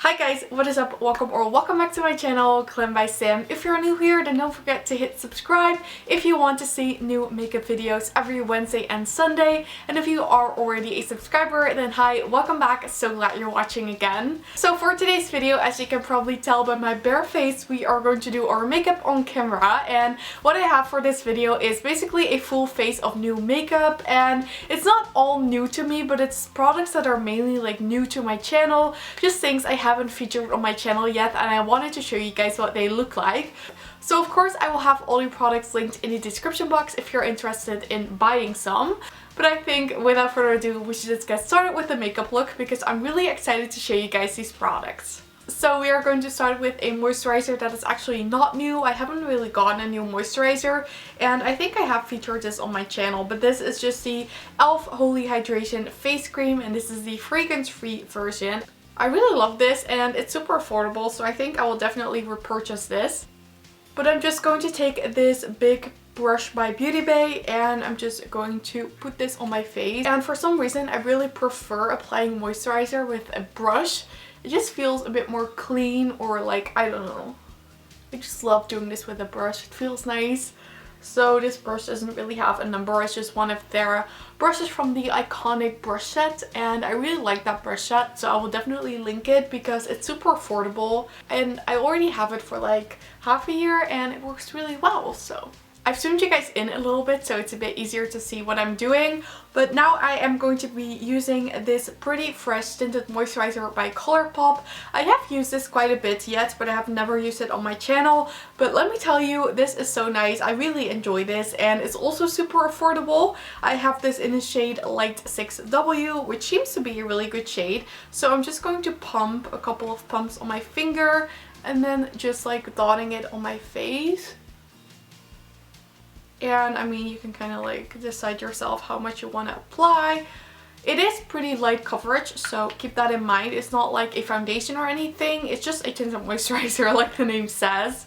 Hi guys, what is up? Welcome back to my channel, Glam By Sam. If you're new here, then don't forget to hit subscribe if you want to see new makeup videos every Wednesday and Sunday. And if you are already a subscriber, then hi, welcome back. So glad you're watching again. So for today's video, as you can probably tell by my bare face, we are going to do our makeup on camera. And what I have for this video is basically a full face of new makeup. And it's not all new to me, but it's products that are mainly like new to my channel. Just things I haven't featured on my channel yet, and I wanted to show you guys what they look like. So of course I will have all the products linked in the description box if you're interested in buying some. But I think without further ado, we should just get started with the makeup look because I'm really excited to show you guys these products. So we are going to start with a moisturizer that is actually not new. I haven't really gotten a new moisturizer, and I think I have featured this on my channel, but this is just the e.l.f. Holy Hydration Face Cream, and this is the fragrance-free version. I really love this and it's super affordable, so I think I will definitely repurchase this. But I'm just going to take this big brush by Beauty Bay and I'm just going to put this on my face. And for some reason I really prefer applying moisturizer with a brush. It just feels a bit more clean, or like, I don't know. I just love doing this with a brush. It feels nice. So this brush doesn't really have a number, it's just one of their brushes from the iconic brush set, and I really like that brush set, so I will definitely link it because it's super affordable and I already have it for like half a year and it works really well. So I've zoomed you guys in a little bit so it's a bit easier to see what I'm doing. But now I am going to be using this Pretty Fresh Tinted Moisturizer by Colourpop. I have used this quite a bit yet, but I have never used it on my channel. But let me tell you, this is so nice. I really enjoy this, and it's also super affordable. I have this in the shade Light 6W, which seems to be a really good shade. So I'm just going to pump a couple of pumps on my finger and then just like dotting it on my face. And I mean, you can kind of like decide yourself how much you want to apply. It is pretty light coverage, so keep that in mind. It's not like a foundation or anything. It's just a tinted moisturizer like the name says.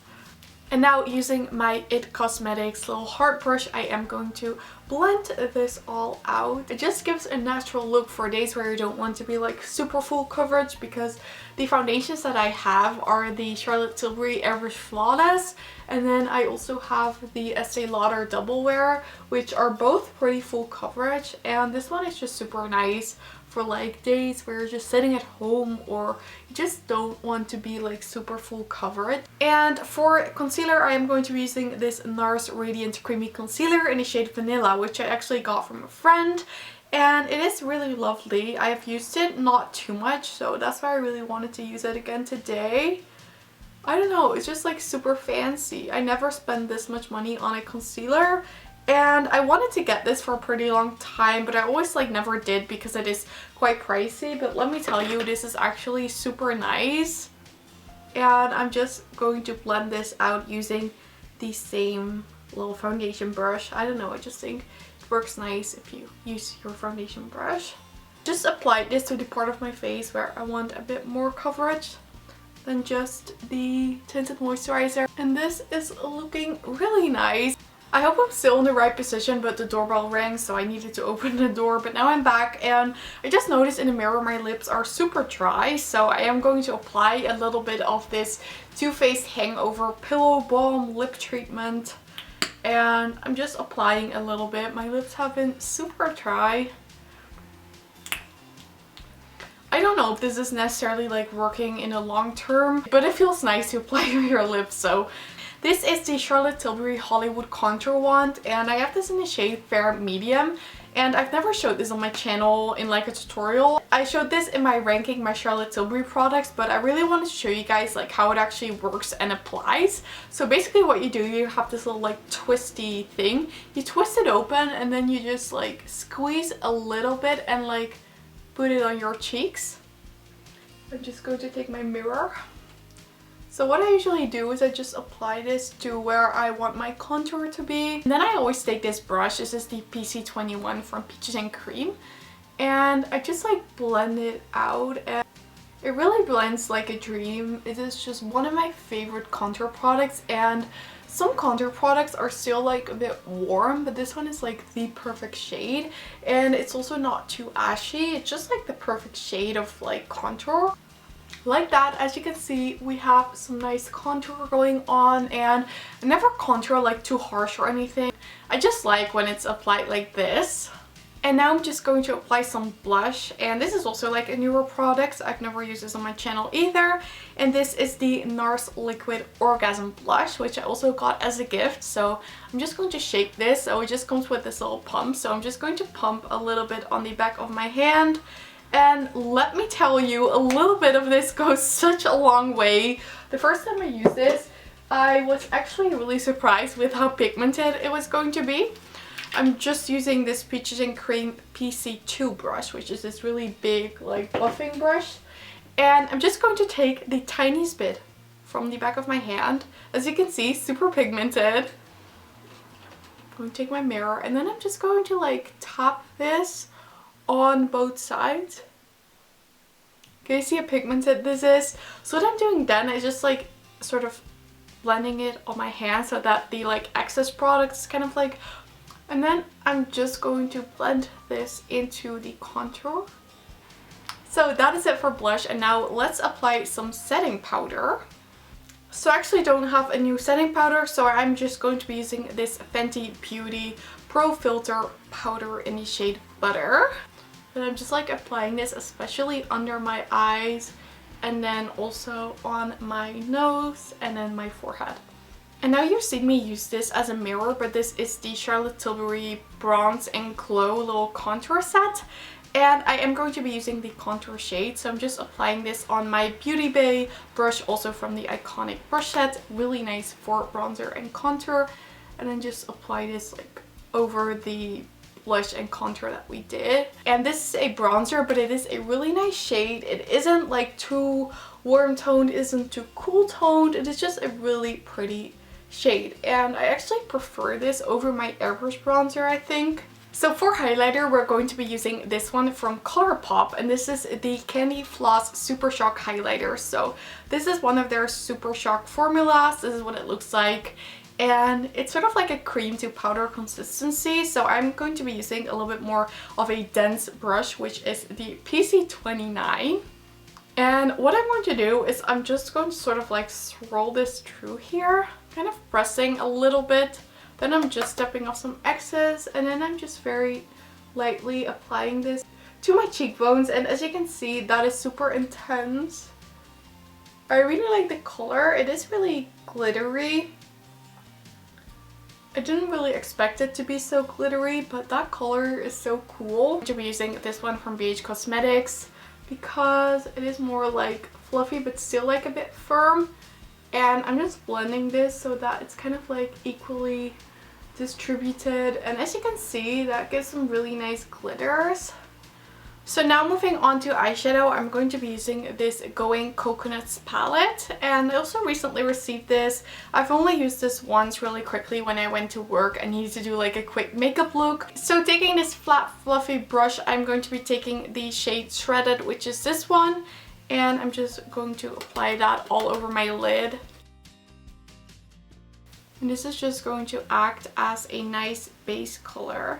And now using my IT Cosmetics little hard brush, I am going to blend this all out. It just gives a natural look for days where you don't want to be like super full coverage, because the foundations that I have are the Charlotte Tilbury Airbrush Flawless, and then I also have the Estee Lauder Double Wear, which are both pretty full coverage, and this one is just super nice for like days where you're just sitting at home or you just don't want to be like super full coverage. And for concealer, I am going to be using this NARS Radiant Creamy Concealer in the shade Vanilla, which I actually got from a friend. And it is really lovely. I have used it not too much, so that's why I really wanted to use it again today. I don't know, it's just like super fancy. I never spend this much money on a concealer. And I wanted to get this for a pretty long time, but I always like never did because it is quite pricey. But let me tell you, this is actually super nice. And I'm just going to blend this out using the same little foundation brush. I don't know, I just think it works nice if you use your foundation brush. Just apply this to the part of my face where I want a bit more coverage than just the tinted moisturizer. And this is looking really nice. I hope I'm still in the right position, but the doorbell rang, so I needed to open the door. But now I'm back, and I just noticed in the mirror my lips are super dry, so I am going to apply a little bit of this Too Faced Hangover Pillow Balm Lip Treatment. And I'm just applying a little bit. My lips have been super dry. I don't know if this is necessarily like working in the long term, but it feels nice to apply on your lips, so. This is the Charlotte Tilbury Hollywood Contour Wand, and I have this in the shade Fair Medium, and I've never showed this on my channel in like a tutorial. I showed this in my ranking my Charlotte Tilbury products, but I really wanted to show you guys like how it actually works and applies. So basically what you do, you have this little like twisty thing. You twist it open and then you just like squeeze a little bit and like put it on your cheeks. I'm just going to take my mirror. So what I usually do is I just apply this to where I want my contour to be. And then I always take this brush. This is the PC21 from Peaches and Cream. And I just like blend it out. And it really blends like a dream. It is just one of my favorite contour products. And some contour products are still like a bit warm, but this one is like the perfect shade. And it's also not too ashy. It's just like the perfect shade of like contour. Like that. As you can see, we have some nice contour going on, and I never contour like too harsh or anything. I just like when it's applied like this. And now I'm just going to apply some blush, and this is also like a newer product. I've never used this on my channel either, and this is the NARS Liquid Orgasm Blush, which I also got as a gift. So I'm just going to shake this. So it just comes with this little pump, so I'm just going to pump a little bit on the back of my hand. And let me tell you, a little bit of this goes such a long way. The first time I used this, I was actually really surprised with how pigmented it was going to be. I'm just using this Peaches and Cream PC2 brush, which is this really big like buffing brush. And I'm just going to take the tiniest bit from the back of my hand. As you can see, super pigmented. I'm going to take my mirror, and then I'm just going to like tap this on both sides. Can you see how pigmented this is? So what I'm doing then is just like sort of blending it on my hand so that the like excess product is kind of like, and then I'm just going to blend this into the contour. So that is it for blush, and now let's apply some setting powder. So I actually don't have a new setting powder, so I'm just going to be using this Fenty Beauty Pro Filter powder in the shade Butter. And I'm just like applying this especially under my eyes, and then also on my nose and then my forehead. And now you've seen me use this as a mirror, but this is the Charlotte Tilbury Bronze and Glow little contour set. And I am going to be using the contour shade, so I'm just applying this on my Beauty Bay brush, also from the Iconic brush set. Really nice for bronzer and contour. And then just apply this like over the blush and contour that we did. And this is a bronzer, but it is a really nice shade. It isn't like too warm toned, isn't too cool toned. It is just a really pretty shade, and I actually prefer this over my airbrush bronzer, I think. So for highlighter, we're going to be using this one from ColourPop, and this is the Candy Floss Super Shock highlighter. So this is one of their Super Shock formulas. This is what it looks like, and it's sort of like a cream to powder consistency. So I'm going to be using a little bit more of a dense brush, which is the PC29. And what I'm going to do is I'm just going to sort of like swirl this through here, kind of pressing a little bit. Then I'm just stepping off some excess, and then I'm just very lightly applying this to my cheekbones. And as you can see, that is super intense. I really like the color. It is really glittery. I didn't really expect it to be so glittery, but that color is so cool. I'm going to be using this one from BH Cosmetics, because it is more like fluffy but still like a bit firm. And I'm just blending this so that it's kind of like equally distributed, and as you can see, that gives some really nice glitters. So now moving on to eyeshadow, I'm going to be using this Going Coconuts palette, and I also recently received this. I've only used this once really quickly when I went to work and needed to do like a quick makeup look. So taking this flat fluffy brush, I'm going to be taking the shade Shredded, which is this one, and I'm just going to apply that all over my lid. And this is just going to act as a nice base color.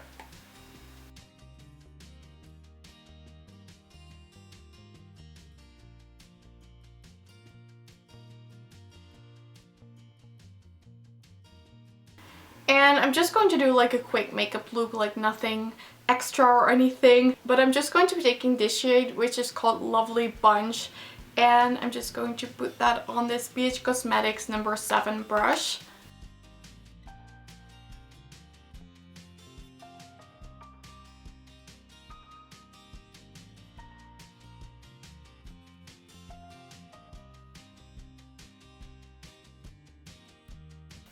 And I'm just going to do like a quick makeup look, like nothing extra or anything. But I'm just going to be taking this shade, which is called Lovely Bunch. And I'm just going to put that on this BH Cosmetics number 7 brush.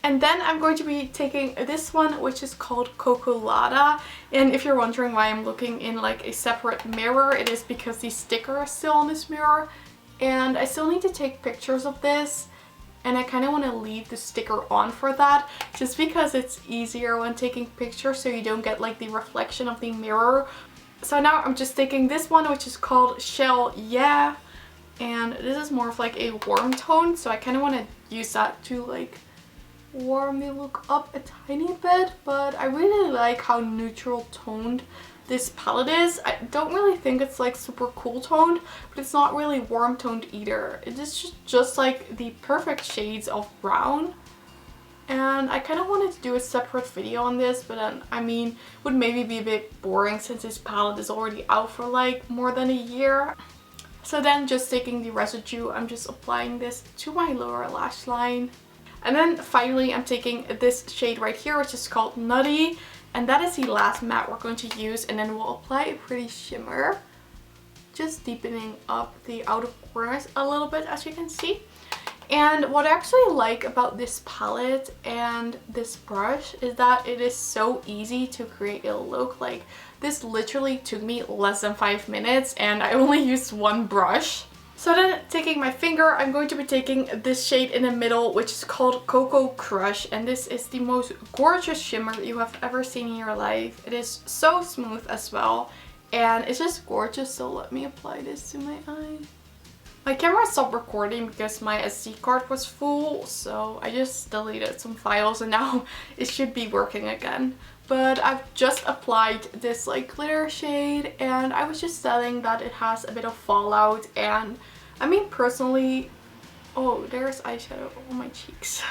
And then I'm going to be taking this one, which is called Cocolada. And if you're wondering why I'm looking in like a separate mirror, it is because the sticker is still on this mirror. And I still need to take pictures of this. And I kind of want to leave the sticker on for that, just because it's easier when taking pictures so you don't get like the reflection of the mirror. So now I'm just taking this one, which is called Shell Yeah. And this is more of like a warm tone, so I kind of want to use that to like warm the look up a tiny bit, but I really like how neutral toned this palette is. I don't really think it's like super cool toned, but it's not really warm toned either. It is just like the perfect shades of brown. And I kind of wanted to do a separate video on this, but then, I mean, would maybe be a bit boring since this palette is already out for like more than a year. So then just taking the residue, I'm just applying this to my lower lash line. And then finally I'm taking this shade right here, which is called Nutty. And that is the last matte we're going to use, and then we'll apply a pretty shimmer. Just deepening up the outer corners a little bit, as you can see. And what I actually like about this palette and this brush is that it is so easy to create a look. Like, this literally took me less than 5 minutes and I only used one brush. So then taking my finger, I'm going to be taking this shade in the middle, which is called Cocoa Crush. And this is the most gorgeous shimmer that you have ever seen in your life. It is so smooth as well. And it's just gorgeous. So let me apply this to my eye. My camera stopped recording because my SD card was full, so I just deleted some files and now it should be working again. But I've just applied this like glitter shade, and I was just saying that it has a bit of fallout, and I mean personally, oh, there's eyeshadow on my cheeks.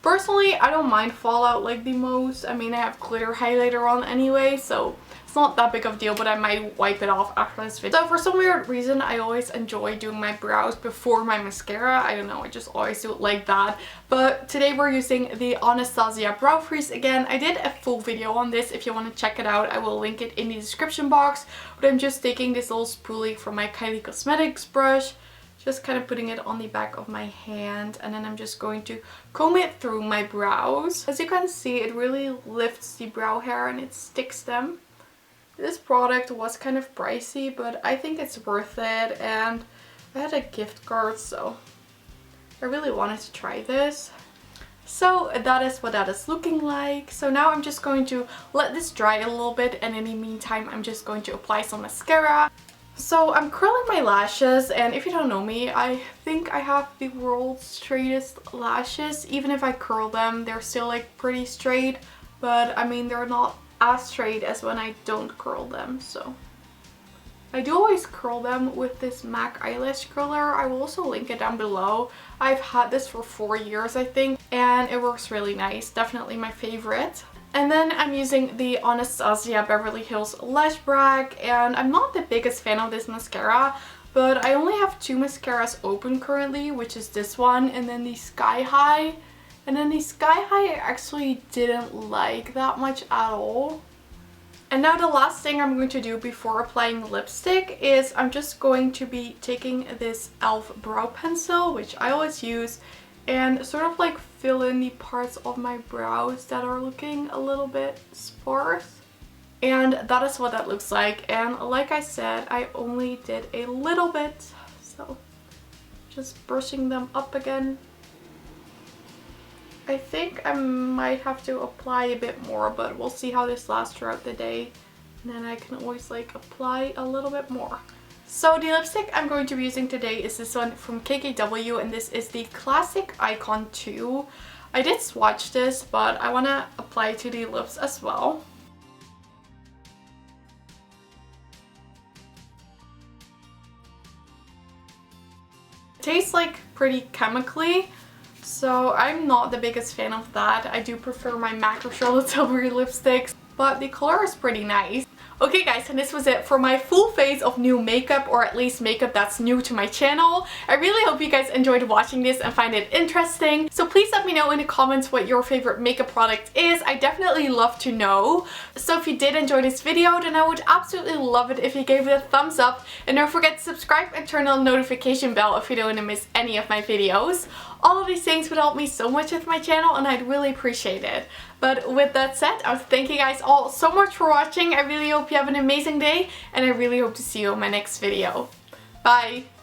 Personally, I don't mind fallout like the most. I mean, I have glitter highlighter on anyway, so it's not that big of a deal, but I might wipe it off after this video. So for some weird reason, I always enjoy doing my brows before my mascara. I don't know, I just always do it like that. But today we're using the Anastasia Brow Freeze again. I did a full video on this. If you want to check it out, I will link it in the description box. But I'm just taking this little spoolie from my Kylie Cosmetics brush, just kind of putting it on the back of my hand, and then I'm just going to comb it through my brows. As you can see, it really lifts the brow hair and it sticks them. This product was kind of pricey, but I think it's worth it, and I had a gift card, so I really wanted to try this. So that is what that is looking like. So now I'm just going to let this dry a little bit, and in the meantime I'm just going to apply some mascara. So I'm curling my lashes, and if you don't know me, I think I have the world's straightest lashes. Even if I curl them, they're still like pretty straight, but I mean they're not as straight as when I don't curl them. So I do always curl them with this MAC eyelash curler. I will also link it down below. I've had this for 4 years, I think, and it works really nice. Definitely my favorite. And then I'm using the Anastasia Beverly Hills Lash Brag, and I'm not the biggest fan of this mascara, but I only have 2 mascaras open currently, which is this one and then the Sky High. And then the Sky High I actually didn't like that much at all. And now the last thing I'm going to do before applying lipstick is I'm just going to be taking this e.l.f. brow pencil, which I always use, and sort of like fill in the parts of my brows that are looking a little bit sparse. And that is what that looks like. And like I said, I only did a little bit, so just brushing them up again. I think I might have to apply a bit more, but we'll see how this lasts throughout the day. And then I can always like apply a little bit more. So the lipstick I'm going to be using today is this one from KKW, and this is the Classic Icon 2. I did swatch this, but I want to apply it to the lips as well. It tastes like pretty chemically, so I'm not the biggest fan of that. I do prefer my MAC Charlotte Tilbury lipsticks, but the color is pretty nice. Okay guys, and this was it for my full face of new makeup, or at least makeup that's new to my channel. I really hope you guys enjoyed watching this and find it interesting. So please let me know in the comments what your favorite makeup product is. I definitely love to know. So if you did enjoy this video, then I would absolutely love it if you gave it a thumbs up. And don't forget to subscribe and turn on the notification bell if you don't want to miss any of my videos. All of these things would help me so much with my channel, and I'd really appreciate it. But with that said, I thank you guys all so much for watching. I really hope you have an amazing day, and I really hope to see you in my next video. Bye!